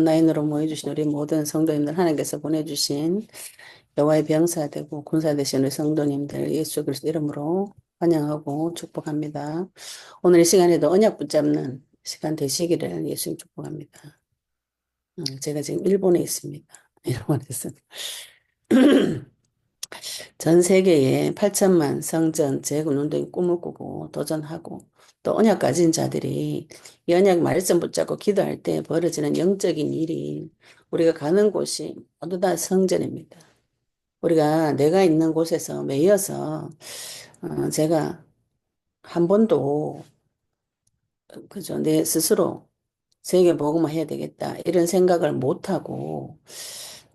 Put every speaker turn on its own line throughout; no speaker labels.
온라인으로 모여주신 우리 모든 성도님들 하나님께서 보내주신 여호와의 병사 되고 군사 되신 우리 성도님들 예수 그리스도 이름으로 환영하고 축복합니다. 오늘 이 시간에도 언약 붙잡는 시간 되시기를 예수님 축복합니다. 제가 지금 일본에 있습니다. 일본에서 전 세계에 8천만 성전 재건 운동의 꿈을 꾸고 도전하고 또 언약 가진 자들이 이 언약 말씀 붙잡고 기도할 때 벌어지는 영적인 일이 우리가 가는 곳이 모두 다 성전입니다. 우리가 내가 있는 곳에서 매여서 제가 한 번도 그죠 내 스스로 세계 복음을 해야 되겠다 이런 생각을 못 하고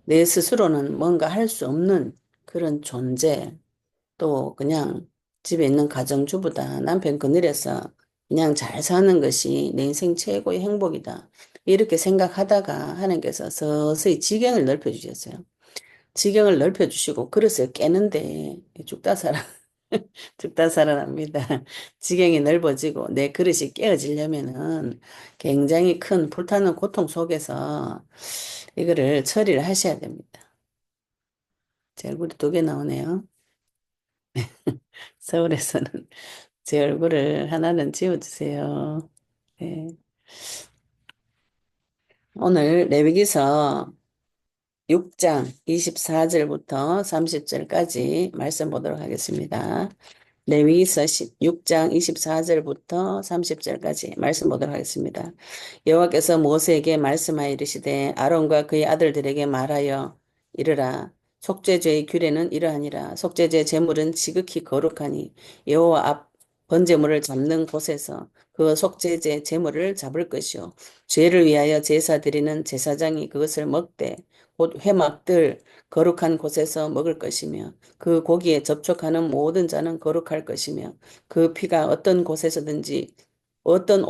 내 스스로는 뭔가 할 수 없는 그런 존재 또 그냥 집에 있는 가정주부다. 남편 그늘에서 그냥 잘 사는 것이 내 인생 최고의 행복이다. 이렇게 생각하다가 하나님께서 서서히 지경을 넓혀주셨어요. 지경을 넓혀주시고 그릇을 깨는데 죽다 살아 죽다 살아납니다. 지경이 넓어지고 내 그릇이 깨어지려면은 굉장히 큰 불타는 고통 속에서 이거를 처리를 하셔야 됩니다. 제 얼굴이 두 개 나오네요. 서울에서는 제 얼굴을 하나는 지워주세요. 네. 오늘 레위기서 6장 24절부터 30절까지 말씀 보도록 하겠습니다. 레위기서 6장 24절부터 30절까지 말씀 보도록 하겠습니다. 여호와께서 모세에게 말씀하여 이르시되 아론과 그의 아들들에게 말하여 이르라. 속죄죄의 규례는 이러하니라. 속죄죄 제물은 지극히 거룩하니 여호와 앞 번제물을 잡는 곳에서 그 속죄죄 제물을 잡을 것이요 죄를 위하여 제사 드리는 제사장이 그것을 먹되 곧 회막들 거룩한 곳에서 먹을 것이며 그 고기에 접촉하는 모든 자는 거룩할 것이며 그 피가 어떤 곳에서든지 어떤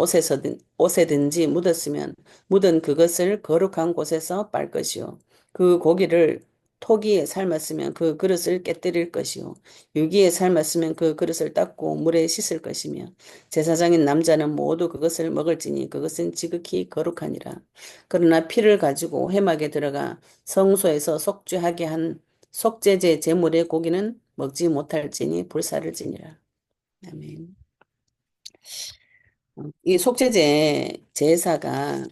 옷에든지 묻었으면 묻은 그것을 거룩한 곳에서 빨 것이요 그 고기를 토기에 삶았으면 그 그릇을 깨뜨릴 것이요 유기에 삶았으면 그 그릇을 닦고 물에 씻을 것이며 제사장인 남자는 모두 그것을 먹을지니 그것은 지극히 거룩하니라. 그러나 피를 가지고 회막에 들어가 성소에서 속죄하게 한 속죄제 제물의 고기는 먹지 못할지니 불사를 지니라. 아멘. 이 속죄제 제사가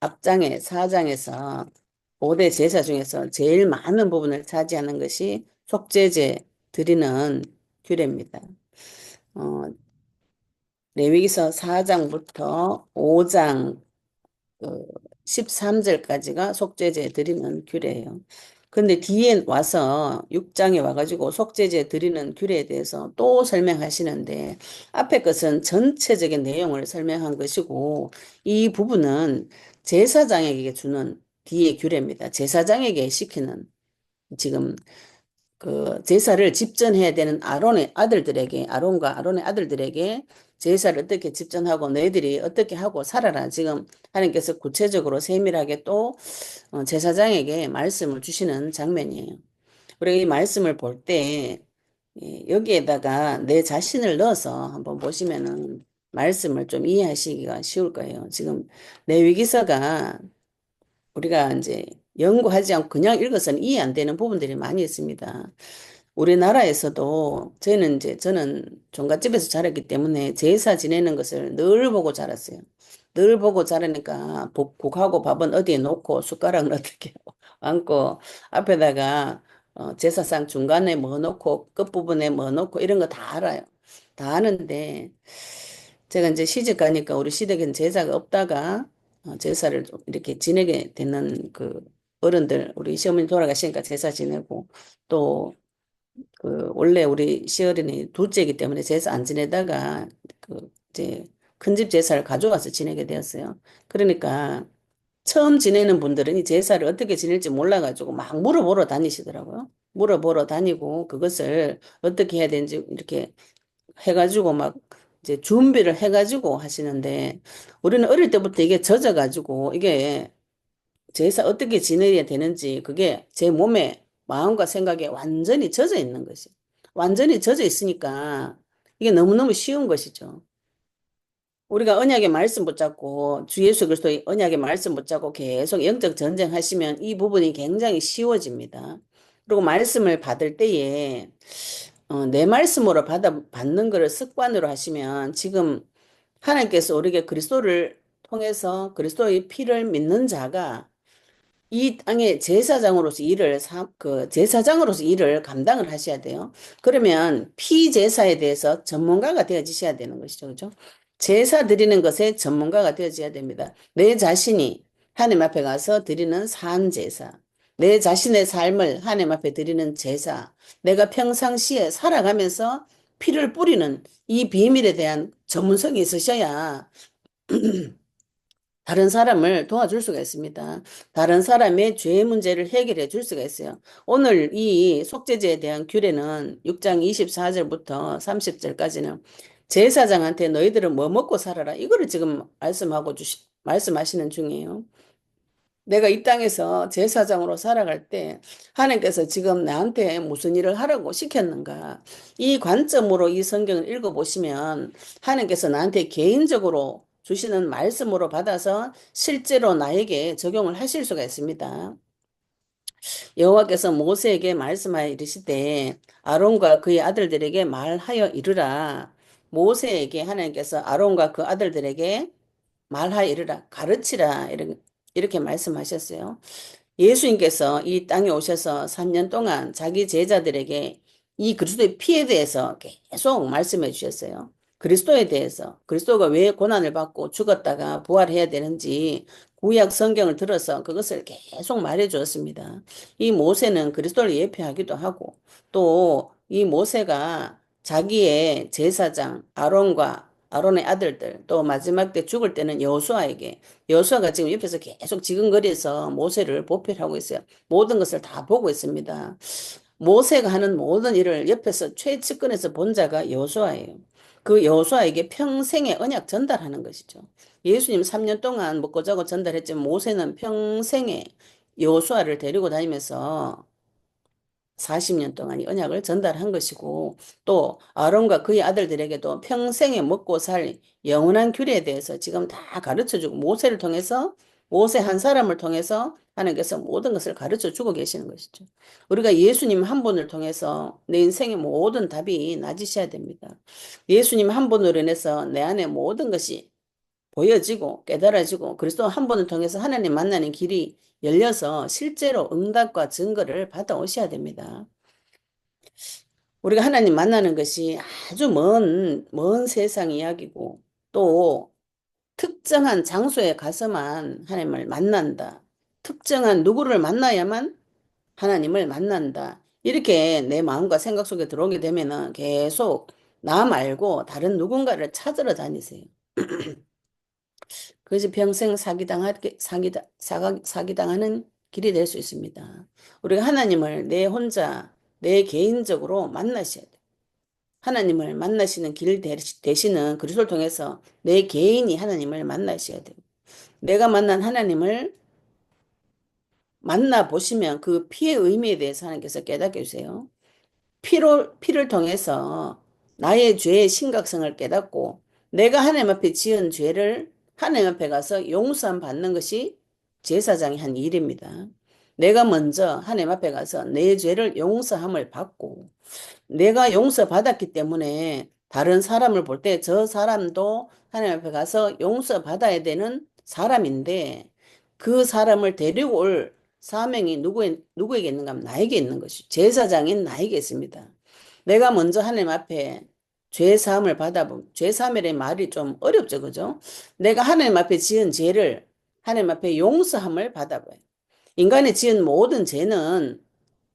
앞장에 4장에서 5대 제사 중에서 제일 많은 부분을 차지하는 것이 속죄제 드리는 규례입니다. 어, 레위기서 4장부터 5장 13절까지가 속죄제 드리는 규례예요. 근데 뒤에 와서 6장에 와가지고 속죄제 드리는 규례에 대해서 또 설명하시는데 앞에 것은 전체적인 내용을 설명한 것이고 이 부분은 제사장에게 주는 뒤의 규례입니다. 제사장에게 시키는 지금 그 제사를 집전해야 되는 아론의 아들들에게 아론과 아론의 아들들에게 제사를 어떻게 집전하고 너희들이 어떻게 하고 살아라. 지금 하나님께서 구체적으로 세밀하게 또 제사장에게 말씀을 주시는 장면이에요. 우리가 이 말씀을 볼 때 여기에다가 내 자신을 넣어서 한번 보시면은 말씀을 좀 이해하시기가 쉬울 거예요. 지금 레위기서가 우리가 이제 연구하지 않고 그냥 읽어서는 이해 안 되는 부분들이 많이 있습니다. 우리나라에서도 저는 종갓집에서 자랐기 때문에 제사 지내는 것을 늘 보고 자랐어요. 늘 보고 자라니까 국하고 밥은 어디에 놓고 숟가락은 어떻게 얹고 앞에다가 제사상 중간에 뭐 놓고 끝부분에 뭐 놓고 이런 거 다 알아요. 다 아는데 제가 이제 시집 가니까 우리 시댁엔 제사가 없다가 제사를 좀 이렇게 지내게 되는 그 어른들 우리 시어머니 돌아가시니까 제사 지내고 또 그 원래 우리 시어른이 둘째이기 때문에 제사 안 지내다가 그 이제 큰 집 제사를 가져와서 지내게 되었어요. 그러니까 처음 지내는 분들은 이 제사를 어떻게 지낼지 몰라가지고 막 물어보러 다니시더라고요. 물어보러 다니고 그것을 어떻게 해야 되는지 이렇게 해가지고 막 이제 준비를 해가지고 하시는데 우리는 어릴 때부터 이게 젖어가지고 이게 제사 어떻게 지내야 되는지 그게 제 몸에 마음과 생각에 완전히 젖어 있는 것이. 완전히 젖어 있으니까 이게 너무너무 쉬운 것이죠. 우리가 언약의 말씀 붙잡고 주 예수 그리스도의 언약의 말씀 붙잡고 계속 영적 전쟁하시면 이 부분이 굉장히 쉬워집니다. 그리고 말씀을 받을 때에 내 말씀으로 받는 것을 습관으로 하시면 지금 하나님께서 우리에게 그리스도를 통해서 그리스도의 피를 믿는 자가 이 땅의 제사장으로서 일을 감당을 하셔야 돼요. 그러면 피제사에 대해서 전문가가 되어지셔야 되는 것이죠. 그죠? 제사 드리는 것에 전문가가 되어져야 됩니다. 내 자신이 하나님 앞에 가서 드리는 산제사, 내 자신의 삶을 하나님 앞에 드리는 제사, 내가 평상시에 살아가면서 피를 뿌리는 이 비밀에 대한 전문성이 있으셔야 다른 사람을 도와줄 수가 있습니다. 다른 사람의 죄 문제를 해결해 줄 수가 있어요. 오늘 이 속죄제에 대한 규례는 6장 24절부터 30절까지는 제사장한테 너희들은 뭐 먹고 살아라. 이거를 지금 말씀하시는 중이에요. 내가 이 땅에서 제사장으로 살아갈 때 하나님께서 지금 나한테 무슨 일을 하라고 시켰는가? 이 관점으로 이 성경을 읽어보시면 하나님께서 나한테 개인적으로 주시는 말씀으로 받아서 실제로 나에게 적용을 하실 수가 있습니다. 여호와께서 모세에게 말씀하여 이르시되 아론과 그의 아들들에게 말하여 이르라. 모세에게 하나님께서 아론과 그 아들들에게 말하여 이르라. 가르치라. 이렇게 말씀하셨어요. 예수님께서 이 땅에 오셔서 3년 동안 자기 제자들에게 이 그리스도의 피에 대해서 계속 말씀해 주셨어요. 그리스도에 대해서, 그리스도가 왜 고난을 받고 죽었다가 부활해야 되는지 구약 성경을 들어서 그것을 계속 말해 주었습니다. 이 모세는 그리스도를 예표하기도 하고 또 이 모세가 자기의 제사장 아론과 아론의 아들들 또 마지막 때 죽을 때는 여호수아에게 여호수아가 지금 옆에서 계속 지근거려서 모세를 보필하고 있어요. 모든 것을 다 보고 있습니다. 모세가 하는 모든 일을 옆에서 최측근에서 본 자가 여호수아예요. 그 여호수아에게 평생의 언약 전달하는 것이죠. 예수님 3년 동안 먹고 자고 전달했지만 모세는 평생의 여호수아를 데리고 다니면서 40년 동안 이 언약을 전달한 것이고 또 아론과 그의 아들들에게도 평생에 먹고 살 영원한 규례에 대해서 지금 다 가르쳐주고 모세 한 사람을 통해서 하나님께서 모든 것을 가르쳐 주고 계시는 것이죠. 우리가 예수님 한 분을 통해서 내 인생의 모든 답이 나지셔야 됩니다. 예수님 한 분으로 인해서 내 안에 모든 것이 보여지고 깨달아지고 그리스도 한 분을 통해서 하나님 만나는 길이 열려서 실제로 응답과 증거를 받아오셔야 됩니다. 우리가 하나님 만나는 것이 아주 먼 세상 이야기고 또 특정한 장소에 가서만 하나님을 만난다. 특정한 누구를 만나야만 하나님을 만난다. 이렇게 내 마음과 생각 속에 들어오게 되면은 계속 나 말고 다른 누군가를 찾으러 다니세요. 그것이 평생 사기당하는 길이 될 수 있습니다. 우리가 하나님을 내 혼자, 내 개인적으로 만나셔야 돼요. 하나님을 만나시는 길 되시는 그리스도를 통해서 내 개인이 하나님을 만나셔야 돼요. 내가 만난 하나님을 만나보시면 그 피의 의미에 대해서 하나님께서 깨닫게 해주세요. 피를 통해서 나의 죄의 심각성을 깨닫고 내가 하나님 앞에 지은 죄를 하나님 앞에 가서 용서함 받는 것이 제사장이 한 일입니다. 내가 먼저 하나님 앞에 가서 내 죄를 용서함을 받고 내가 용서받았기 때문에 다른 사람을 볼 때 저 사람도 하나님 앞에 가서 용서받아야 되는 사람인데 그 사람을 데리고 올 사명이 누구에게 있는가 하면 나에게 있는 것이죠. 제사장인 나에게 있습니다. 내가 먼저 하나님 앞에 죄 사함을 받아본 죄 사함이라는 말이 좀 어렵죠. 그죠? 내가 하나님 앞에 지은 죄를 하나님 앞에 용서함을 받아봐요. 인간이 지은 모든 죄는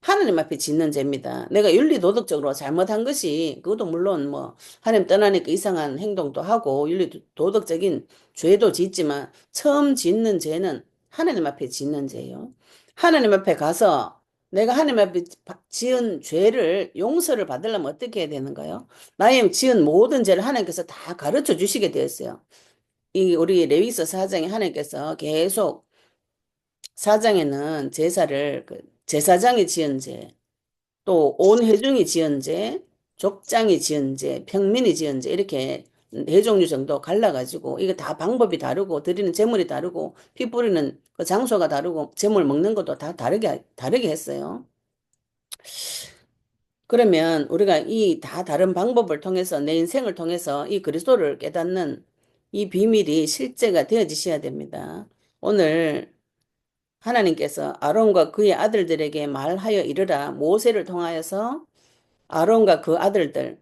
하나님 앞에 짓는 죄입니다. 내가 윤리도덕적으로 잘못한 것이 그것도 물론 뭐 하나님 떠나니까 이상한 행동도 하고 윤리도덕적인 죄도 짓지만 처음 짓는 죄는 하나님 앞에 짓는 죄예요. 하나님 앞에 가서 내가 하나님 앞에 지은 죄를 용서를 받으려면 어떻게 해야 되는가요? 나의 지은 모든 죄를 하나님께서 다 가르쳐 주시게 되었어요. 이 우리 레위기서 4장에 하나님께서 계속 4장에는 제사를 제사장이 지은 죄, 또 온 회중이 지은 죄, 족장이 지은 죄, 평민이 지은 죄 이렇게 네 종류 정도 갈라가지고, 이게 다 방법이 다르고, 드리는 제물이 다르고, 피 뿌리는 그 장소가 다르고, 제물 먹는 것도 다 다르게 했어요. 그러면 우리가 이 다 다른 방법을 통해서 내 인생을 통해서 이 그리스도를 깨닫는 이 비밀이 실제가 되어지셔야 됩니다. 오늘 하나님께서 아론과 그의 아들들에게 말하여 이르라 모세를 통하여서 아론과 그 아들들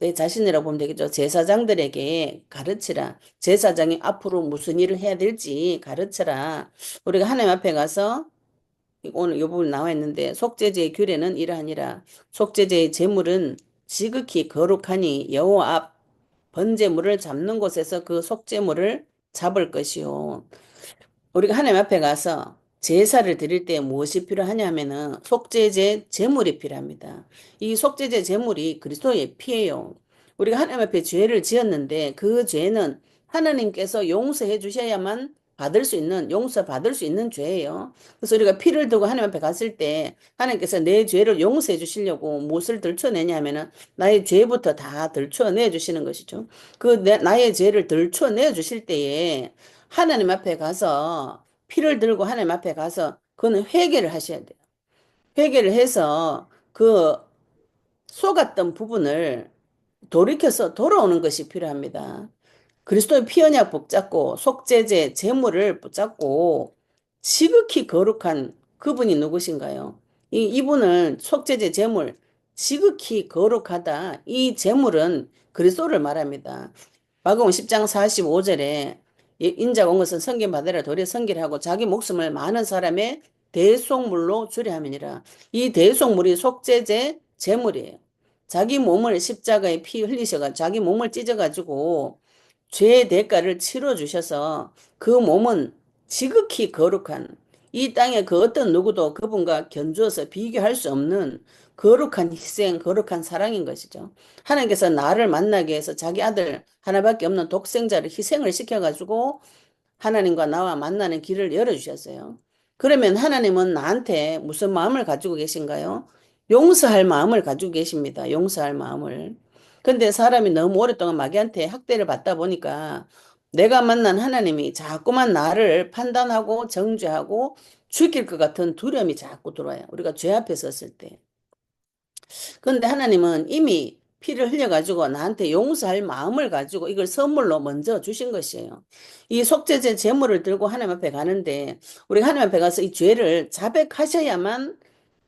내 자신이라고 보면 되겠죠. 제사장들에게 가르치라. 제사장이 앞으로 무슨 일을 해야 될지 가르쳐라. 우리가 하나님 앞에 가서 오늘 이 부분 나와 있는데 속죄제의 규례는 이러하니라. 속죄제의 제물은 지극히 거룩하니 여호와 앞 번제물을 잡는 곳에서 그 속죄물을 잡을 것이요. 우리가 하나님 앞에 가서 제사를 드릴 때 무엇이 필요하냐 하면은 속죄제 제물이 필요합니다. 이 속죄제 제물이 그리스도의 피예요. 우리가 하나님 앞에 죄를 지었는데 그 죄는 하나님께서 용서해 주셔야만 받을 수 있는 용서받을 수 있는 죄예요. 그래서 우리가 피를 두고 하나님 앞에 갔을 때 하나님께서 내 죄를 용서해 주시려고 무엇을 들춰내냐 하면은 나의 죄부터 다 들춰내 주시는 것이죠. 나의 죄를 들춰내 주실 때에 하나님 앞에 가서 피를 들고 하나님 앞에 가서 그는 회개를 하셔야 돼요. 회개를 해서 그 속았던 부분을 돌이켜서 돌아오는 것이 필요합니다. 그리스도의 피 언약 붙잡고 속죄제 제물을 붙잡고 지극히 거룩한 그분이 누구신가요? 이분은 속죄제 제물 지극히 거룩하다. 이 제물은 그리스도를 말합니다. 마가복음 10장 45절에 인자가 온 것은 성경 받으라 도리어 성결 하고 자기 목숨을 많은 사람의 대속물로 주려 함이니라. 이 대속물이 속죄제 제물이에요. 자기 몸을 십자가에 피 흘리셔가 자기 몸을 찢어가지고 죄의 대가를 치러 주셔서 그 몸은 지극히 거룩한 이 땅에 그 어떤 누구도 그분과 견주어서 비교할 수 없는 거룩한 희생, 거룩한 사랑인 것이죠. 하나님께서 나를 만나게 해서 자기 아들 하나밖에 없는 독생자를 희생을 시켜가지고 하나님과 나와 만나는 길을 열어주셨어요. 그러면 하나님은 나한테 무슨 마음을 가지고 계신가요? 용서할 마음을 가지고 계십니다. 용서할 마음을. 근데 사람이 너무 오랫동안 마귀한테 학대를 받다 보니까 내가 만난 하나님이 자꾸만 나를 판단하고 정죄하고 죽일 것 같은 두려움이 자꾸 들어와요. 우리가 죄 앞에 섰을 때. 그런데 하나님은 이미 피를 흘려가지고 나한테 용서할 마음을 가지고 이걸 선물로 먼저 주신 것이에요. 이 속죄제 제물을 들고 하나님 앞에 가는데 우리가 하나님 앞에 가서 이 죄를 자백하셔야만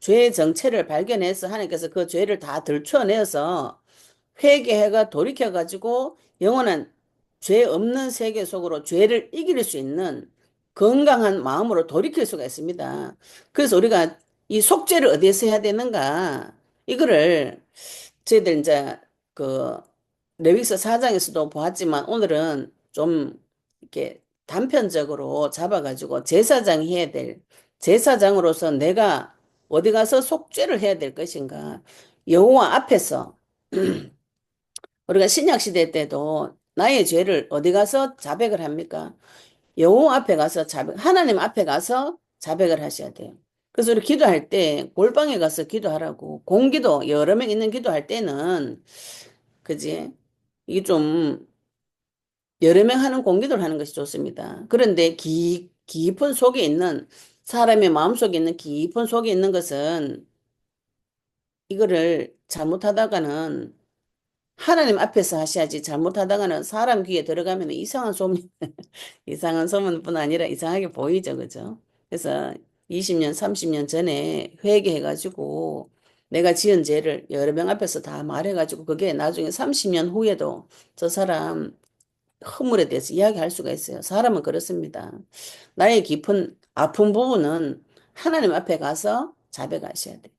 죄의 정체를 발견해서 하나님께서 그 죄를 다 들춰내서 회개해가 돌이켜가지고 영원한 죄 없는 세계 속으로 죄를 이길 수 있는 건강한 마음으로 돌이킬 수가 있습니다. 그래서 우리가 이 속죄를 어디에서 해야 되는가? 이거를 저희들 이제 그 레위기서 4장에서도 보았지만 오늘은 좀 이렇게 단편적으로 잡아가지고 제사장이 해야 될 제사장으로서 내가 어디 가서 속죄를 해야 될 것인가? 여호와 앞에서 우리가 신약 시대 때도 나의 죄를 어디 가서 자백을 합니까? 여호와 앞에 가서 하나님 앞에 가서 자백을 하셔야 돼요. 그래서 우리 기도할 때 골방에 가서 기도하라고 공기도 여러 명 있는 기도할 때는 그지? 이게 좀 여러 명 하는 공기도를 하는 것이 좋습니다. 그런데 깊은 속에 있는 사람의 마음속에 있는 깊은 속에 있는 것은 이거를 잘못하다가는 하나님 앞에서 하셔야지 잘못하다가는 사람 귀에 들어가면 이상한 소문이 이상한 소문뿐 아니라 이상하게 보이죠. 그죠? 그래서 20년, 30년 전에 회개해가지고 내가 지은 죄를 여러 명 앞에서 다 말해가지고 그게 나중에 30년 후에도 저 사람 허물에 대해서 이야기할 수가 있어요. 사람은 그렇습니다. 나의 깊은 아픈 부분은 하나님 앞에 가서 자백하셔야 돼요.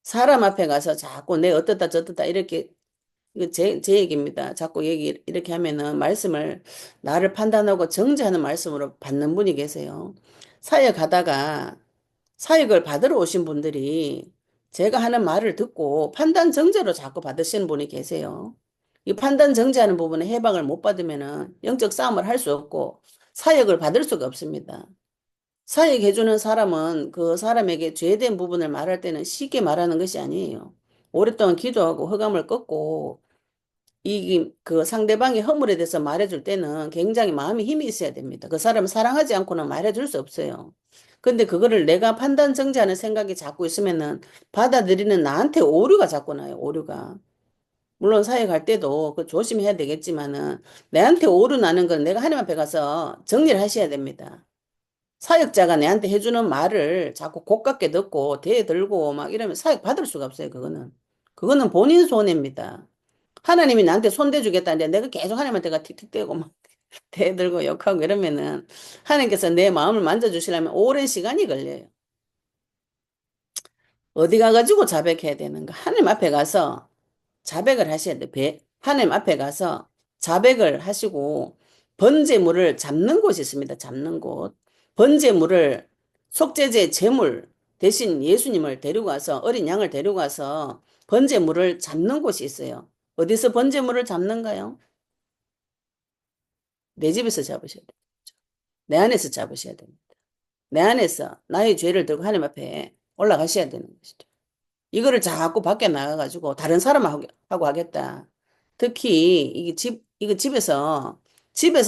사람 앞에 가서 자꾸 내 어떻다 저떻다 이렇게 이거 제 얘기입니다. 자꾸 얘기 이렇게 하면은 말씀을 나를 판단하고 정죄하는 말씀으로 받는 분이 계세요. 사역하다가 사역을 받으러 오신 분들이 제가 하는 말을 듣고 판단 정죄로 자꾸 받으시는 분이 계세요. 이 판단 정죄하는 부분에 해방을 못 받으면은 영적 싸움을 할 수 없고 사역을 받을 수가 없습니다. 사역해주는 사람은 그 사람에게 죄된 부분을 말할 때는 쉽게 말하는 것이 아니에요. 오랫동안 기도하고 허감을 꺾고 그 상대방이 허물에 대해서 말해줄 때는 굉장히 마음에 힘이 있어야 됩니다. 그 사람을 사랑하지 않고는 말해줄 수 없어요. 근데 그거를 내가 판단 정지하는 생각이 자꾸 있으면은 받아들이는 나한테 오류가 자꾸 나요, 오류가. 물론 사회 갈 때도 그 조심해야 되겠지만은 내한테 오류 나는 건 내가 하나님 앞에 가서 정리를 하셔야 됩니다. 사역자가 내한테 해주는 말을 자꾸 고깝게 듣고 대들고 막 이러면 사역 받을 수가 없어요, 그거는. 그거는 본인 손해입니다. 하나님이 나한테 손 대주겠다는데 내가 계속 하나님한테가 틱틱대고 막 대들고 욕하고 이러면은 하나님께서 내 마음을 만져주시려면 오랜 시간이 걸려요. 어디 가가지고 자백해야 되는가? 하나님 앞에 가서 자백을 하셔야 돼. 하나님 앞에 가서 자백을 하시고 번제물을 잡는 곳이 있습니다. 잡는 곳. 번제물을 속죄제 제물 대신 예수님을 데리고 가서 어린 양을 데리고 가서 번제물을 잡는 곳이 있어요. 어디서 번제물을 잡는가요? 내 집에서 잡으셔야 돼요. 내 안에서 잡으셔야 됩니다. 내 안에서 나의 죄를 들고 하나님 앞에 올라가셔야 되는 것이죠. 이거를 자꾸 밖에 나가가지고 다른 사람하고 하겠다. 특히 이거 집에서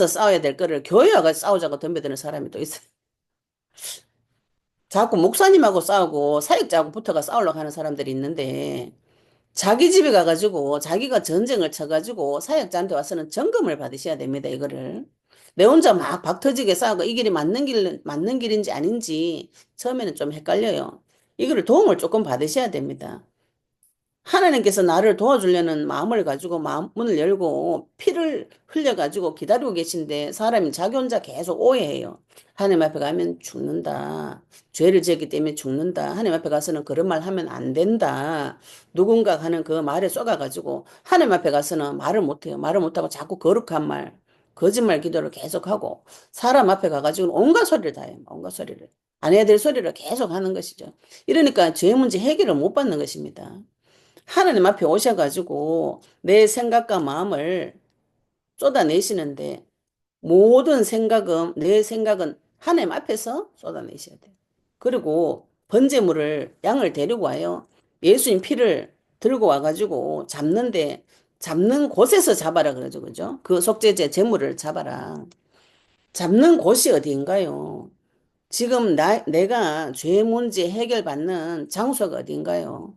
싸워야 될 거를 교회 와서 싸우자고 덤벼드는 사람이 또 있어요. 자꾸 목사님하고 싸우고 사역자하고 붙어가 싸우려고 하는 사람들이 있는데 자기 집에 가가지고 자기가 전쟁을 쳐가지고 사역자한테 와서는 점검을 받으셔야 됩니다. 이거를. 내 혼자 막 박터지게 싸우고 이 길이 맞는 길인지 아닌지 처음에는 좀 헷갈려요. 이거를 도움을 조금 받으셔야 됩니다. 하나님께서 나를 도와주려는 마음을 가지고 문을 열고 피를 흘려가지고 기다리고 계신데 사람이 자기 혼자 계속 오해해요. 하나님 앞에 가면 죽는다. 죄를 지었기 때문에 죽는다. 하나님 앞에 가서는 그런 말 하면 안 된다. 누군가 하는 그 말에 쏘가가지고 하나님 앞에 가서는 말을 못해요. 말을 못하고 자꾸 거룩한 말, 거짓말 기도를 계속하고 사람 앞에 가가지고 온갖 소리를 다 해요. 온갖 소리를. 안 해야 될 소리를 계속 하는 것이죠. 이러니까 죄 문제 해결을 못 받는 것입니다. 하나님 앞에 오셔가지고 내 생각과 마음을 쏟아내시는데 모든 생각은 내 생각은 하나님 앞에서 쏟아내셔야 돼요. 그리고 번제물을 양을 데리고 와요. 예수님 피를 들고 와가지고 잡는 곳에서 잡아라 그러죠, 그죠? 그 속죄제 제물을 잡아라. 잡는 곳이 어디인가요? 지금 내가 죄 문제 해결받는 장소가 어딘가요?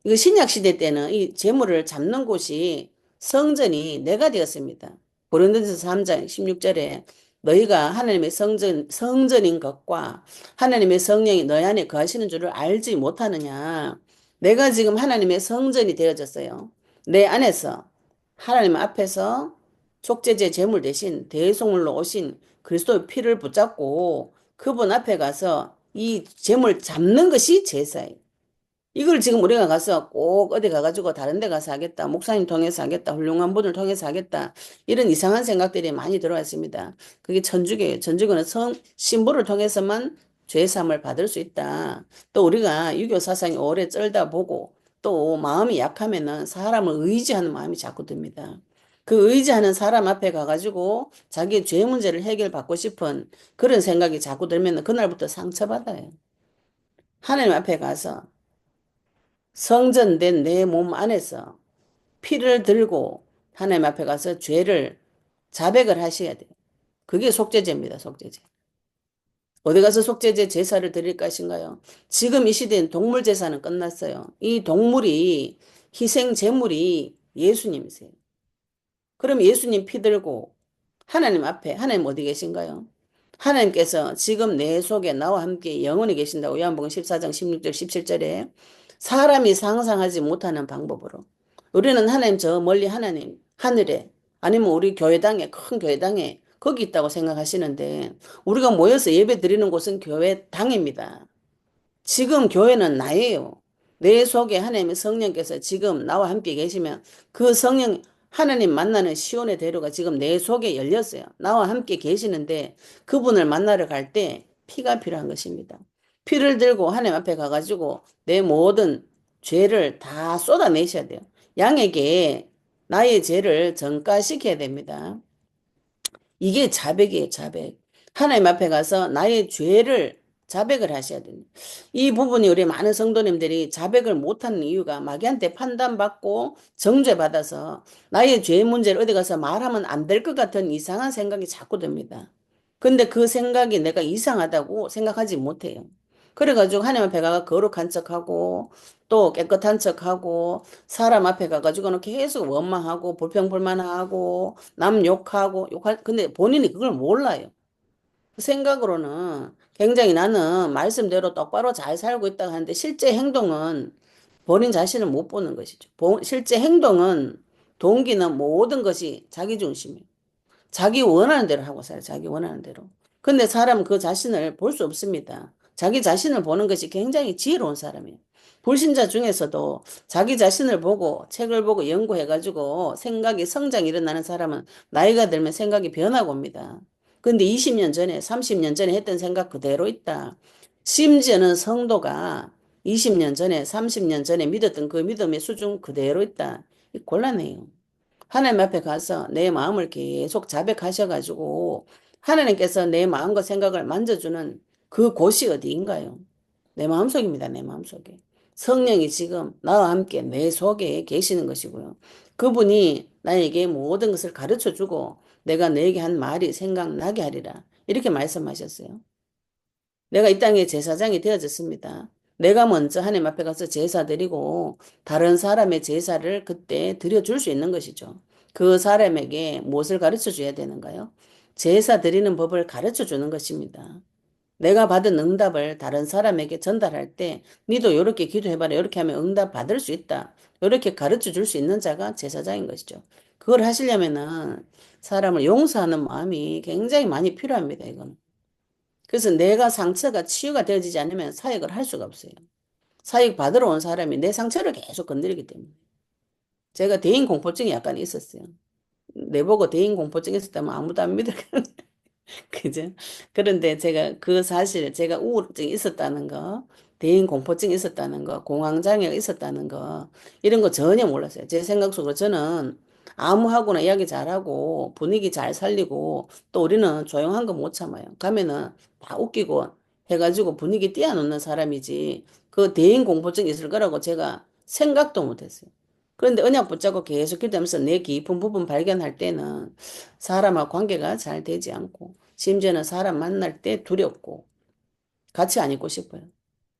이거 신약 시대 때는 이 재물을 잡는 곳이 성전이 내가 되었습니다. 고린도전서 3장 16절에 너희가 하나님의 성전인 것과 하나님의 성령이 너희 안에 거하시는 줄을 알지 못하느냐. 내가 지금 하나님의 성전이 되어졌어요. 내 안에서 하나님 앞에서 속죄제 제물 대신 대속물로 오신 그리스도의 피를 붙잡고 그분 앞에 가서 이 제물 잡는 것이 제사예요. 이걸 지금 우리가 가서 꼭 어디 가가지고 다른 데 가서 하겠다. 목사님 통해서 하겠다. 훌륭한 분을 통해서 하겠다. 이런 이상한 생각들이 많이 들어왔습니다. 그게 천주교예요. 천주교는 신부를 통해서만 죄사함을 받을 수 있다. 또 우리가 유교 사상이 오래 쩔다 보고 또 마음이 약하면은 사람을 의지하는 마음이 자꾸 듭니다. 그 의지하는 사람 앞에 가가지고 자기의 죄 문제를 해결받고 싶은 그런 생각이 자꾸 들면은 그날부터 상처받아요. 하나님 앞에 가서 성전된 내 몸 안에서 피를 들고 하나님 앞에 가서 죄를 자백을 하셔야 돼요. 그게 속죄제입니다. 속죄제. 어디 가서 속죄제 제사를 드릴 것인가요? 지금 이 시대엔 동물 제사는 끝났어요. 이 동물이 희생 제물이 예수님이세요. 그럼 예수님 피 들고 하나님 앞에 하나님 어디 계신가요? 하나님께서 지금 내 속에 나와 함께 영원히 계신다고 요한복음 14장 16절 17절에 사람이 상상하지 못하는 방법으로 우리는 하나님 저 멀리 하나님 하늘에 아니면 우리 교회당에 큰 교회당에 거기 있다고 생각하시는데 우리가 모여서 예배 드리는 곳은 교회당입니다. 지금 교회는 나예요. 내 속에 하나님의 성령께서 지금 나와 함께 계시면 그 성령 하나님 만나는 시온의 대로가 지금 내 속에 열렸어요. 나와 함께 계시는데 그분을 만나러 갈 때 피가 필요한 것입니다. 피를 들고 하나님 앞에 가가지고 내 모든 죄를 다 쏟아내셔야 돼요. 양에게 나의 죄를 전가시켜야 됩니다. 이게 자백이에요, 자백. 하나님 앞에 가서 나의 죄를 자백을 하셔야 됩니다. 이 부분이 우리 많은 성도님들이 자백을 못하는 이유가 마귀한테 판단받고 정죄받아서 나의 죄 문제를 어디 가서 말하면 안 될 것 같은 이상한 생각이 자꾸 듭니다. 근데 그 생각이 내가 이상하다고 생각하지 못해요. 그래가지고 하나님 앞에 가가 거룩한 척하고 또 깨끗한 척하고 사람 앞에 가가지고는 계속 원망하고 불평불만하고 남 욕할 근데 본인이 그걸 몰라요. 그 생각으로는 굉장히 나는 말씀대로 똑바로 잘 살고 있다 하는데 실제 행동은 본인 자신을 못 보는 것이죠. 실제 행동은 동기는 모든 것이 자기 중심이에요. 자기 원하는 대로 하고 살아요. 자기 원하는 대로. 근데 사람은 그 자신을 볼 수 없습니다. 자기 자신을 보는 것이 굉장히 지혜로운 사람이에요. 불신자 중에서도 자기 자신을 보고 책을 보고 연구해가지고 생각이 성장이 일어나는 사람은 나이가 들면 생각이 변하고 옵니다. 근데 20년 전에, 30년 전에 했던 생각 그대로 있다. 심지어는 성도가 20년 전에, 30년 전에 믿었던 그 믿음의 수준 그대로 있다. 곤란해요. 하나님 앞에 가서 내 마음을 계속 자백하셔가지고 하나님께서 내 마음과 생각을 만져주는 그 곳이 어디인가요? 내 마음속입니다. 내 마음속에. 성령이 지금 나와 함께 내 속에 계시는 것이고요. 그분이 나에게 모든 것을 가르쳐 주고 내가 너에게 한 말이 생각나게 하리라. 이렇게 말씀하셨어요. 내가 이 땅의 제사장이 되어졌습니다. 내가 먼저 하나님 앞에 가서 제사 드리고 다른 사람의 제사를 그때 드려줄 수 있는 것이죠. 그 사람에게 무엇을 가르쳐 줘야 되는가요? 제사 드리는 법을 가르쳐 주는 것입니다. 내가 받은 응답을 다른 사람에게 전달할 때 니도 이렇게 기도해봐라. 이렇게 하면 응답 받을 수 있다. 이렇게 가르쳐 줄 수 있는 자가 제사장인 것이죠. 그걸 하시려면은 사람을 용서하는 마음이 굉장히 많이 필요합니다. 이거는. 그래서 내가 상처가 치유가 되어지지 않으면 사역을 할 수가 없어요. 사역 받으러 온 사람이 내 상처를 계속 건드리기 때문에. 제가 대인 공포증이 약간 있었어요. 내보고 대인 공포증 있었다면 아무도 안 믿을 거예요. 그죠? 그런데 제가 그 사실 제가 우울증이 있었다는 거, 대인 공포증이 있었다는 거, 공황장애가 있었다는 거, 이런 거 전혀 몰랐어요. 제 생각 속으로 저는 아무하고나 이야기 잘하고 분위기 잘 살리고 또 우리는 조용한 거 못 참아요. 가면은 다 웃기고 해가지고 분위기 띄워놓는 사람이지 그 대인 공포증이 있을 거라고 제가 생각도 못 했어요. 그런데 언약 붙잡고 계속 기도하면서 내 깊은 부분 발견할 때는 사람과 관계가 잘 되지 않고 심지어는 사람 만날 때 두렵고 같이 안 있고 싶어요.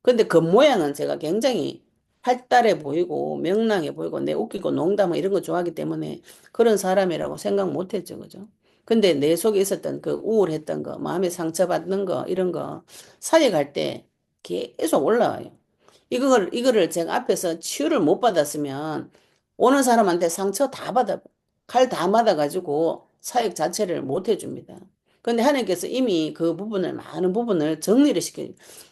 근데 겉모양은 제가 굉장히 활달해 보이고 명랑해 보이고 내 웃기고 농담을 이런 거 좋아하기 때문에 그런 사람이라고 생각 못 했죠. 그죠? 근데 내 속에 있었던 그 우울했던 거, 마음에 상처받는 거, 이런 거 사역할 때 계속 올라와요. 이거를 제가 앞에서 치유를 못 받았으면 오는 사람한테 상처 다 받아, 칼 다 맞아가지고 사역 자체를 못 해줍니다. 근데 하나님께서 이미 그 부분을, 많은 부분을 정리를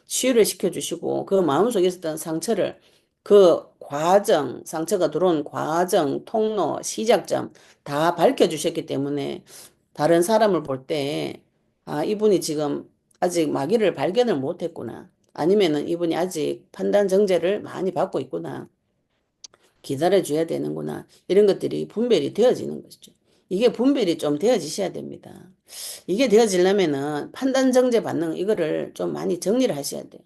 치유를 시켜주시고 그 마음속에 있었던 상처를 그 과정, 상처가 들어온 과정, 통로, 시작점 다 밝혀주셨기 때문에 다른 사람을 볼 때, 아, 이분이 지금 아직 마귀를 발견을 못했구나. 아니면은 이분이 아직 판단 정제를 많이 받고 있구나. 기다려줘야 되는구나. 이런 것들이 분별이 되어지는 것이죠. 이게 분별이 좀 되어지셔야 됩니다. 이게 되어지려면은 판단 정제 받는 이거를 좀 많이 정리를 하셔야 돼요.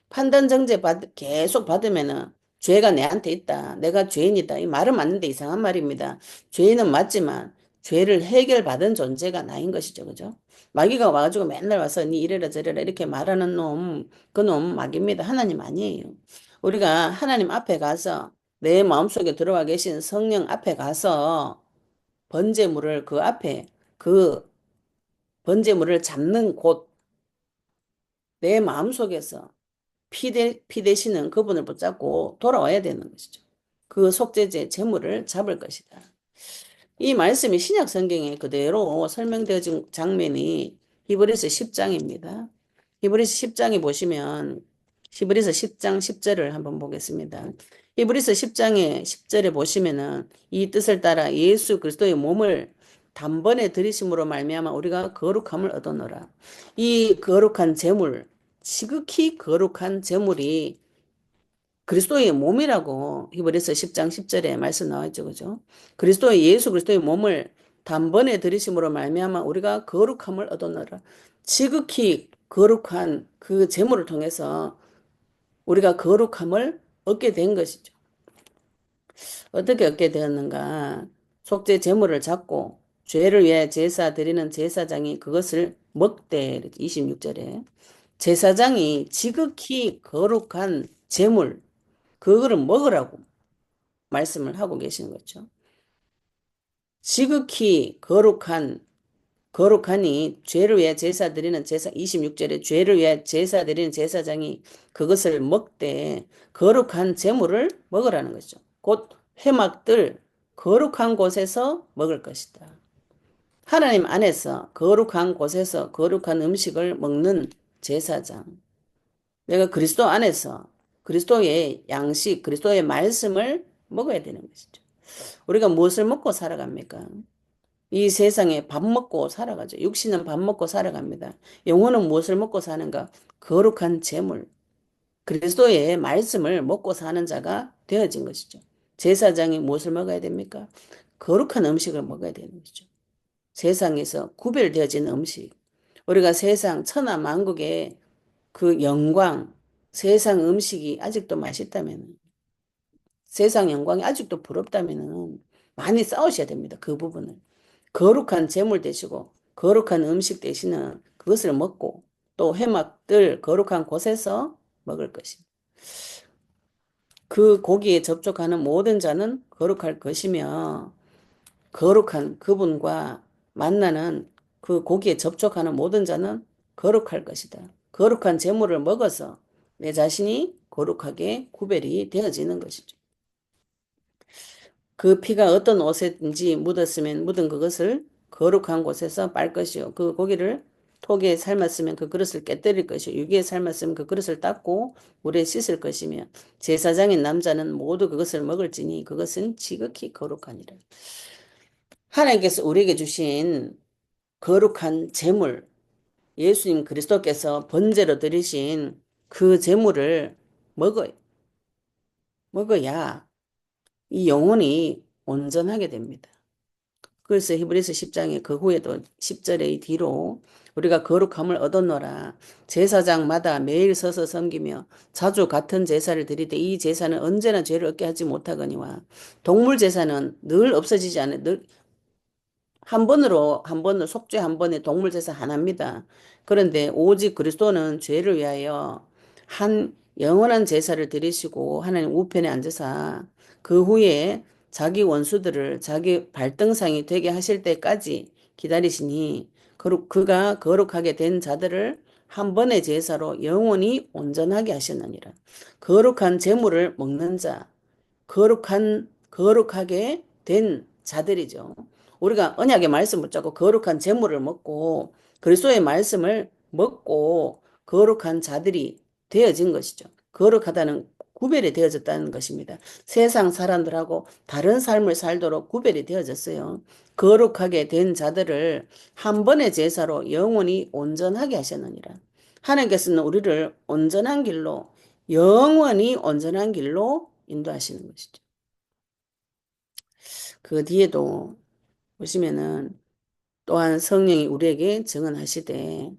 판단 정제 계속 받으면은 죄가 내한테 있다. 내가 죄인이다. 이 말은 맞는데 이상한 말입니다. 죄인은 맞지만 죄를 해결받은 존재가 나인 것이죠. 그죠? 마귀가 와가지고 맨날 와서 니 이래라 저래라 이렇게 말하는 놈, 그 놈 마귀입니다. 하나님 아니에요. 우리가 하나님 앞에 가서 내 마음속에 들어와 계신 성령 앞에 가서 번제물을 그 앞에 그 번제물을 잡는 곳 내 마음속에서 피 되시는 그분을 붙잡고 돌아와야 되는 것이죠. 그 속죄제 제물을 잡을 것이다. 이 말씀이 신약 성경에 그대로 설명되어진 장면이 히브리서 10장입니다. 히브리서 10장에 보시면 히브리서 10장 10절을 한번 보겠습니다. 히브리서 10장의 10절에 보시면은 이 뜻을 따라 예수 그리스도의 몸을 단번에 들이심으로 말미암아 우리가 거룩함을 얻어노라. 이 거룩한 제물, 지극히 거룩한 제물이 그리스도의 몸이라고 히브리서 10장 10절에 말씀 나와 있죠. 그죠? 예수 그리스도의 몸을 단번에 들이심으로 말미암아 우리가 거룩함을 얻어노라. 지극히 거룩한 그 제물을 통해서 우리가 거룩함을 얻게 된 것이죠. 어떻게 얻게 되었는가? 속죄 제물을 잡고 죄를 위해 제사 드리는 제사장이 그것을 먹되 26절에 제사장이 지극히 거룩한 제물 그거를 먹으라고 말씀을 하고 계시는 거죠. 지극히 거룩하니 죄를 위해 제사 드리는 제사 26절에 죄를 위해 제사 드리는 제사장이 그것을 먹되 거룩한 제물을 먹으라는 거죠. 곧 회막들 거룩한 곳에서 먹을 것이다. 하나님 안에서 거룩한 곳에서 거룩한 음식을 먹는 제사장. 내가 그리스도 안에서 그리스도의 양식, 그리스도의 말씀을 먹어야 되는 것이죠. 우리가 무엇을 먹고 살아갑니까? 이 세상에 밥 먹고 살아가죠. 육신은 밥 먹고 살아갑니다. 영혼은 무엇을 먹고 사는가? 거룩한 재물, 그리스도의 말씀을 먹고 사는 자가 되어진 것이죠. 제사장이 무엇을 먹어야 됩니까? 거룩한 음식을 먹어야 되는 것이죠. 세상에서 구별되어진 음식. 우리가 세상 천하 만국의 그 영광, 세상 음식이 아직도 맛있다면, 세상 영광이 아직도 부럽다면 많이 싸우셔야 됩니다. 그 부분을. 거룩한 재물 되시고 거룩한 음식 되시는 그것을 먹고 또 회막들 거룩한 곳에서 먹을 것입니다. 그 고기에 접촉하는 모든 자는 거룩할 것이며 거룩한 그분과 만나는 그 고기에 접촉하는 모든 자는 거룩할 것이다. 거룩한 재물을 먹어서 내 자신이 거룩하게 구별이 되어지는 것이죠. 그 피가 어떤 옷에든지 묻었으면 묻은 그것을 거룩한 곳에서 빨 것이요. 그 고기를 톡에 삶았으면 그 그릇을 깨뜨릴 것이요. 유기에 삶았으면 그 그릇을 닦고 물에 씻을 것이며 제사장인 남자는 모두 그것을 먹을지니 그것은 지극히 거룩하니라. 하나님께서 우리에게 주신 거룩한 제물, 예수님 그리스도께서 번제로 드리신 그 제물을 먹어요. 먹어야 이 영혼이 온전하게 됩니다. 그래서 히브리서 10장에 그 후에도 10절의 이 뒤로 우리가 거룩함을 얻었노라. 제사장마다 매일 서서 섬기며 자주 같은 제사를 드리되 이 제사는 언제나 죄를 얻게 하지 못하거니와 동물 제사는 늘 없어지지 않아 늘 한 번으로 속죄 한 번에 동물 제사 하나입니다. 그런데 오직 그리스도는 죄를 위하여 한 영원한 제사를 드리시고 하나님 우편에 앉으사 그 후에 자기 원수들을 자기 발등상이 되게 하실 때까지 기다리시니 그가 거룩하게 된 자들을 한 번의 제사로 영원히 온전하게 하셨느니라. 거룩한 제물을 먹는 자, 거룩하게 된 자들이죠. 우리가 언약의 말씀 붙잡고 거룩한 제물을 먹고 그리스도의 말씀을 먹고 거룩한 자들이 되어진 것이죠. 거룩하다는 구별이 되어졌다는 것입니다. 세상 사람들하고 다른 삶을 살도록 구별이 되어졌어요. 거룩하게 된 자들을 한 번의 제사로 영원히 온전하게 하셨느니라. 하나님께서는 우리를 온전한 길로 영원히 온전한 길로 인도하시는 것이죠. 그 뒤에도 보시면은 또한 성령이 우리에게 증언하시되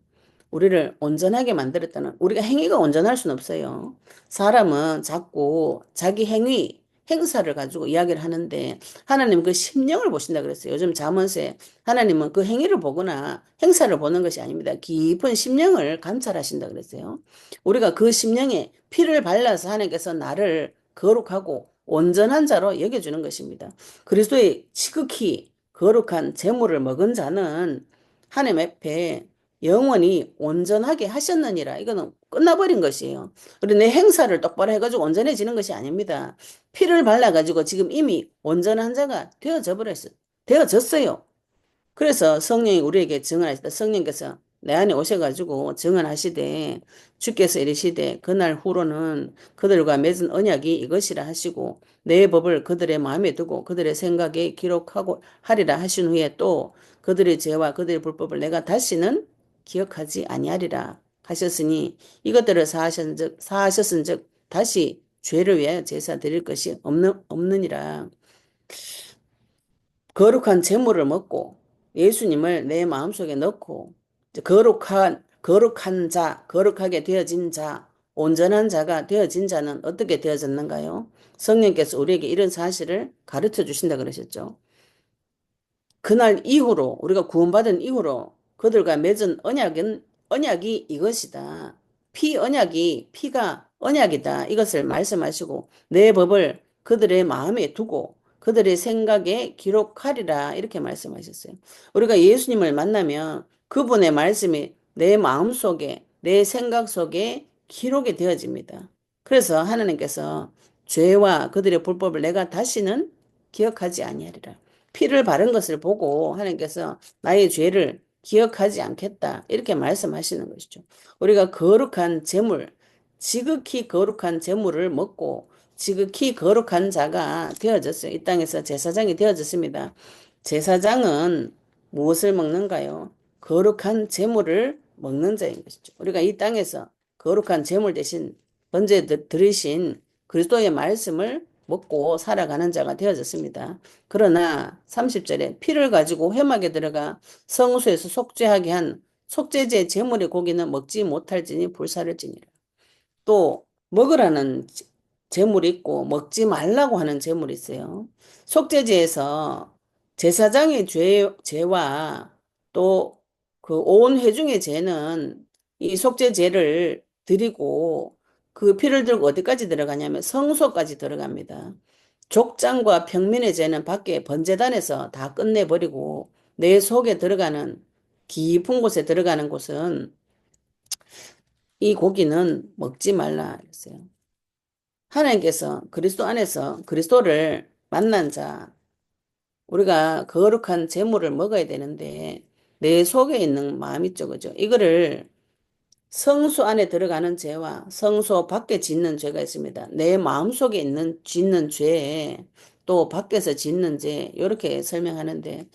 우리를 온전하게 만들었다는 우리가 행위가 온전할 수는 없어요. 사람은 자꾸 자기 행사를 가지고 이야기를 하는데 하나님 그 심령을 보신다 그랬어요. 요즘 잠언에 하나님은 그 행위를 보거나 행사를 보는 것이 아닙니다. 깊은 심령을 감찰하신다 그랬어요. 우리가 그 심령에 피를 발라서 하나님께서 나를 거룩하고 온전한 자로 여겨주는 것입니다. 그리스도의 지극히 거룩한 제물을 먹은 자는 하나님 앞에 영원히 온전하게 하셨느니라. 이거는 끝나버린 것이에요. 그리고 내 행사를 똑바로 해가지고 온전해지는 것이 아닙니다. 피를 발라가지고 지금 이미 온전한 자가 되어졌어요. 그래서 성령이 우리에게 증언하시다. 성령께서 내 안에 오셔가지고 증언하시되 주께서 이르시되 그날 후로는 그들과 맺은 언약이 이것이라 하시고 내 법을 그들의 마음에 두고 그들의 생각에 기록하고 하리라 하신 후에 또 그들의 죄와 그들의 불법을 내가 다시는 기억하지 아니하리라 하셨으니 이것들을 사하셨은즉 다시 죄를 위하여 제사 드릴 것이 없느니라. 거룩한 제물을 먹고 예수님을 내 마음속에 넣고 거룩한 자, 거룩하게 되어진 자, 온전한 자가 되어진 자는 어떻게 되어졌는가요? 성령께서 우리에게 이런 사실을 가르쳐 주신다 그러셨죠. 그날 이후로 우리가 구원받은 이후로 그들과 맺은 언약이 이것이다. 피가 언약이다. 이것을 말씀하시고 내 법을 그들의 마음에 두고 그들의 생각에 기록하리라 이렇게 말씀하셨어요. 우리가 예수님을 만나면 그분의 말씀이 내 마음 속에 내 생각 속에 기록이 되어집니다. 그래서 하나님께서 죄와 그들의 불법을 내가 다시는 기억하지 아니하리라. 피를 바른 것을 보고 하나님께서 나의 죄를 기억하지 않겠다. 이렇게 말씀하시는 것이죠. 우리가 거룩한 재물, 지극히 거룩한 재물을 먹고 지극히 거룩한 자가 되어졌어요. 이 땅에서 제사장이 되어졌습니다. 제사장은 무엇을 먹는가요? 거룩한 재물을 먹는 자인 것이죠. 우리가 이 땅에서 거룩한 재물 대신 번제 들으신 그리스도의 말씀을 먹고 살아가는 자가 되어졌습니다. 그러나 30절에 피를 가지고 회막에 들어가 성소에서 속죄하게 한 속죄제 제물의 고기는 먹지 못할지니 불사를지니라. 또 먹으라는 제물이 있고 먹지 말라고 하는 제물이 있어요. 속죄제에서 제사장의 죄와 또 그 온 회중의 죄는 이 속죄제를 드리고 그 피를 들고 어디까지 들어가냐면 성소까지 들어갑니다. 족장과 평민의 죄는 밖에 번제단에서 다 끝내버리고 내 속에 들어가는 깊은 곳에 들어가는 곳은 이 고기는 먹지 말라 했어요. 하나님께서 그리스도 안에서 그리스도를 만난 자, 우리가 거룩한 재물을 먹어야 되는데 내 속에 있는 마음 있죠, 그죠? 이거를 성소 안에 들어가는 죄와 성소 밖에 짓는 죄가 있습니다. 내 마음속에 있는 짓는 죄, 또 밖에서 짓는 죄, 이렇게 설명하는데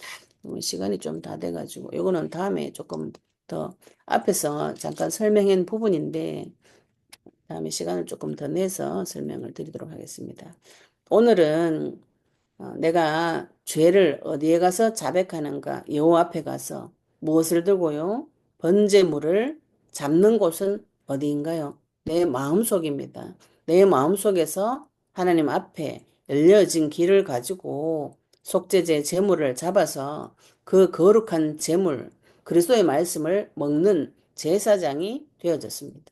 시간이 좀 다 돼가지고 이거는 다음에 조금 더 앞에서 잠깐 설명한 부분인데 다음에 시간을 조금 더 내서 설명을 드리도록 하겠습니다. 오늘은 내가 죄를 어디에 가서 자백하는가? 여호와 앞에 가서 무엇을 들고요? 번제물을 잡는 곳은 어디인가요? 내 마음속입니다. 내 마음속에서 하나님 앞에 열려진 길을 가지고 속죄제 제물을 잡아서 그 거룩한 제물, 그리스도의 말씀을 먹는 제사장이 되어졌습니다.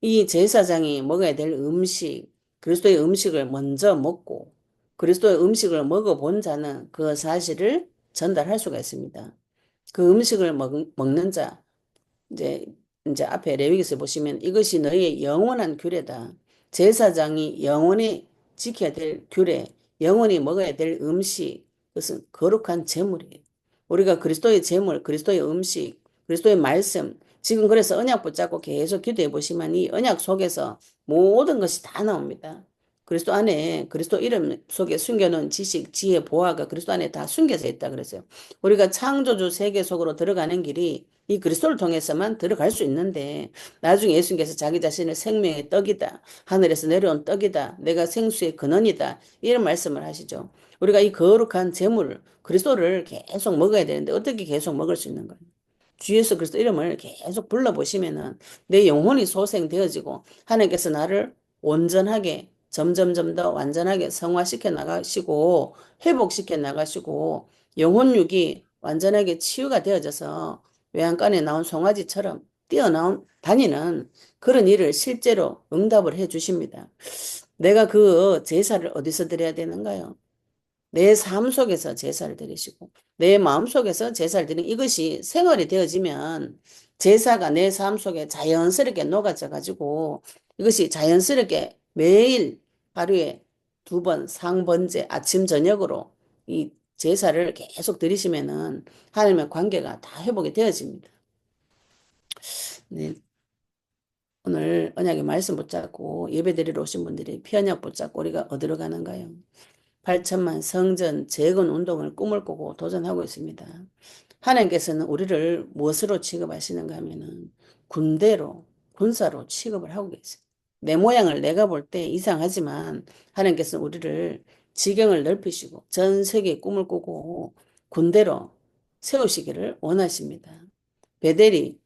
이 제사장이 먹어야 될 음식, 그리스도의 음식을 먼저 먹고 그리스도의 음식을 먹어본 자는 그 사실을 전달할 수가 있습니다. 그 음식을 먹는 자, 이제, 이제 앞에 레위기서 보시면 이것이 너희의 영원한 규례다. 제사장이 영원히 지켜야 될 규례, 영원히 먹어야 될 음식, 그것은 거룩한 제물이에요. 우리가 그리스도의 제물, 그리스도의 음식, 그리스도의 말씀, 지금 그래서 언약 붙잡고 계속 기도해 보시면 이 언약 속에서 모든 것이 다 나옵니다. 그리스도 안에 그리스도 이름 속에 숨겨놓은 지식, 지혜, 보화가 그리스도 안에 다 숨겨져 있다 그랬어요. 우리가 창조주 세계 속으로 들어가는 길이 이 그리스도를 통해서만 들어갈 수 있는데 나중에 예수님께서 자기 자신을 생명의 떡이다. 하늘에서 내려온 떡이다. 내가 생수의 근원이다. 이런 말씀을 하시죠. 우리가 이 거룩한 재물 그리스도를 계속 먹어야 되는데 어떻게 계속 먹을 수 있는 거예요? 주 예수 그리스도 이름을 계속 불러보시면은 내 영혼이 소생되어지고 하나님께서 나를 온전하게 점점점 더 완전하게 성화시켜 나가시고 회복시켜 나가시고 영혼육이 완전하게 치유가 되어져서 외양간에 나온 송아지처럼 뛰어나온 다니는 그런 일을 실제로 응답을 해 주십니다. 내가 그 제사를 어디서 드려야 되는가요? 내 삶 속에서 제사를 드리시고 내 마음 속에서 제사를 드리는 이것이 생활이 되어지면 제사가 내 삶 속에 자연스럽게 녹아져 가지고 이것이 자연스럽게 매일 하루에 두 번 상번제 아침 저녁으로 이 제사를 계속 드리시면은 하나님의 관계가 다 회복이 되어집니다. 네, 오늘 언약의 말씀 붙잡고 예배드리러 오신 분들이 피언약 붙잡고 우리가 어디로 가는가요? 8천만 성전 재건 운동을 꿈을 꾸고 도전하고 있습니다. 하나님께서는 우리를 무엇으로 취급하시는가 하면은 군대로, 군사로 취급을 하고 계세요. 내 모양을 내가 볼 때 이상하지만 하나님께서는 우리를 지경을 넓히시고 전 세계의 꿈을 꾸고 군대로 세우시기를 원하십니다. 베델이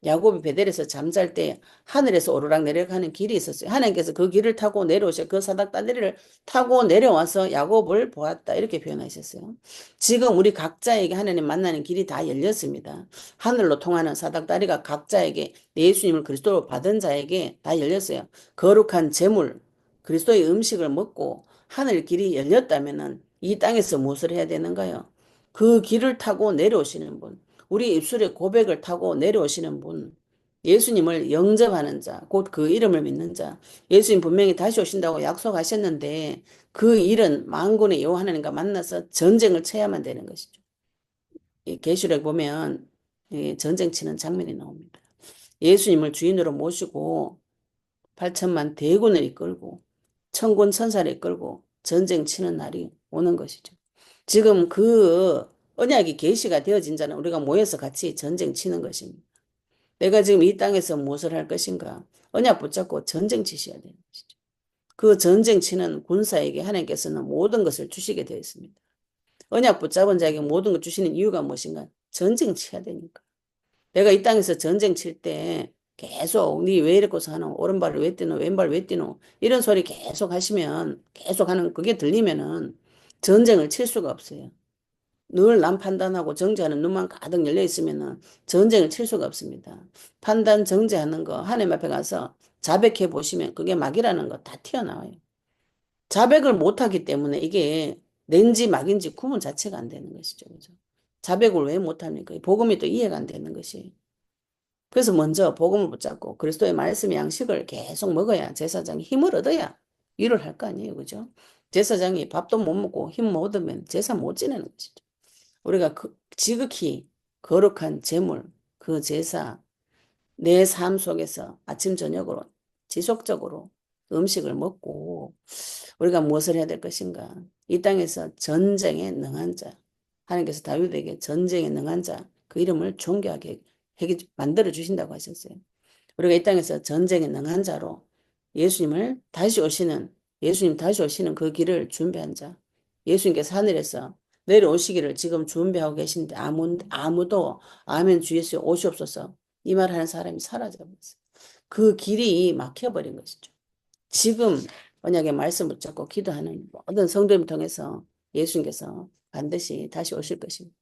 야곱이 베델에서 잠잘 때 하늘에서 오르락 내려가는 길이 있었어요. 하나님께서 그 길을 타고 내려오셔 그 사닥다리를 타고 내려와서 야곱을 보았다. 이렇게 표현하셨어요. 지금 우리 각자에게 하나님 만나는 길이 다 열렸습니다. 하늘로 통하는 사닥다리가 각자에게 예수님을 그리스도로 받은 자에게 다 열렸어요. 거룩한 제물, 그리스도의 음식을 먹고 하늘 길이 열렸다면은 이 땅에서 무엇을 해야 되는가요? 그 길을 타고 내려오시는 분. 우리 입술의 고백을 타고 내려오시는 분, 예수님을 영접하는 자, 곧 그 이름을 믿는 자, 예수님 분명히 다시 오신다고 약속하셨는데 그 일은 만군의 여호와 하나님과 만나서 전쟁을 쳐야만 되는 것이죠. 이 계시록 보면 전쟁 치는 장면이 나옵니다. 예수님을 주인으로 모시고 8천만 대군을 이끌고 천군 천사를 이끌고 전쟁 치는 날이 오는 것이죠. 지금 그 언약이 계시가 되어진 자는 우리가 모여서 같이 전쟁 치는 것입니다. 내가 지금 이 땅에서 무엇을 할 것인가? 언약 붙잡고 전쟁 치셔야 되는 것이죠. 그 전쟁 치는 군사에게 하나님께서는 모든 것을 주시게 되어 있습니다. 언약 붙잡은 자에게 모든 걸 주시는 이유가 무엇인가? 전쟁 치야 되니까. 내가 이 땅에서 전쟁 칠 때 계속 네 왜 이렇게서 하노? 오른발을 왜 뛰노? 왼발 왜 뛰노? 이런 소리 계속 하시면 계속 하는 그게 들리면은 전쟁을 칠 수가 없어요. 늘 남 판단하고 정죄하는 눈만 가득 열려 있으면은 전쟁을 칠 수가 없습니다. 판단 정죄하는 거 하나님 앞에 가서 자백해 보시면 그게 막이라는 거 다 튀어나와요. 자백을 못하기 때문에 이게 낸지 막인지 구분 자체가 안 되는 것이죠. 그죠? 자백을 왜 못합니까? 복음이 또 이해가 안 되는 것이. 그래서 먼저 복음을 붙잡고 그리스도의 말씀 양식을 계속 먹어야 제사장이 힘을 얻어야 일을 할 거 아니에요. 그죠? 제사장이 밥도 못 먹고 힘 못 얻으면 제사 못 지내는 것이죠. 우리가 지극히 거룩한 제물, 그 제사, 내 삶 속에서 아침, 저녁으로 지속적으로 음식을 먹고 우리가 무엇을 해야 될 것인가? 이 땅에서 전쟁에 능한 자, 하나님께서 다윗에게 전쟁에 능한 자, 그 이름을 존귀하게 만들어 주신다고 하셨어요. 우리가 이 땅에서 전쟁에 능한 자로 예수님 다시 오시는 그 길을 준비한 자, 예수님께서 하늘에서 내려오시기를 지금 준비하고 계신데 아무도 아멘 주 예수 오시옵소서 이 말 하는 사람이 사라져버렸어요. 그 길이 막혀버린 것이죠. 지금 언약의 말씀 붙잡고 기도하는 모든 성도를 통해서 예수님께서 반드시 다시 오실 것입니다.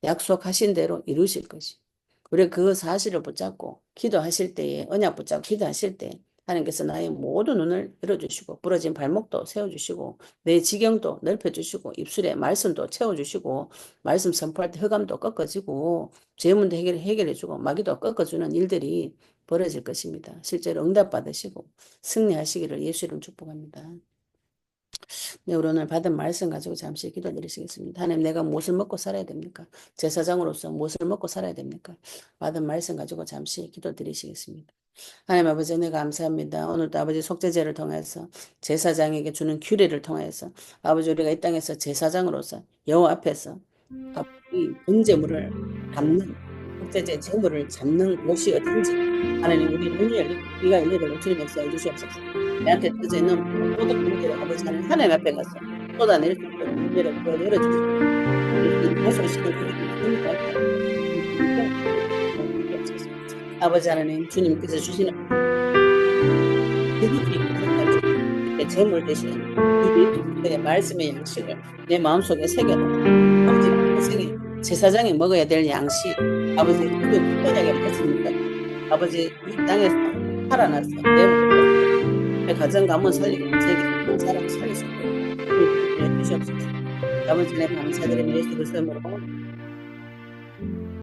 약속하신 대로 이루실 것입니다. 우리가 그 사실을 붙잡고 기도하실 때에 언약 붙잡고 기도하실 때 하나님께서 나의 모든 눈을 열어주시고 부러진 발목도 세워주시고 내 지경도 넓혀주시고 입술에 말씀도 채워주시고 말씀 선포할 때 흑암도 꺾어지고 죄문도 해결해주고 마귀도 꺾어주는 일들이 벌어질 것입니다. 실제로 응답받으시고 승리하시기를 예수 이름 축복합니다. 네, 우리 오늘 받은 말씀 가지고 잠시 기도드리시겠습니다. 하나님, 내가 무엇을 먹고 살아야 됩니까? 제사장으로서 무엇을 먹고 살아야 됩니까? 받은 말씀 가지고 잠시 기도드리시겠습니다. 하나님 아버지 은혜 감사합니다. 오늘도 아버지 속죄제를 통해서 제사장에게 주는 규례를 통해서 아버지 우리가 이 땅에서 제사장으로서 여호와 앞에서 이 번제물을 담는 속죄제 제물을 잡는 곳이 어딘지 하나님 우리 눈이 열리고 귀가 열리도록 주님 역사해 주시옵소서. 내한테 떠져 있는 모든 문제를 아버지 하나님 앞에 가서 쏟아낼 수 있도록 문제를 열어주시고 예수님 다시 오시는 주님과 아버지 하나님 주님께서 주시는 지극히 재물 대신 이 말씀의 양식을 내 마음속에 새겨라. 아버지 평생에 제사장이 먹어야 될 양식 아버지 그게 특별하게 먹습니다. 아버지 이 땅에서 살아나서 내 가정 가문 살리고 제 사람 살리시고 주시옵소서. 아버지 내 감사드리며 예수 그리스도의 이름으로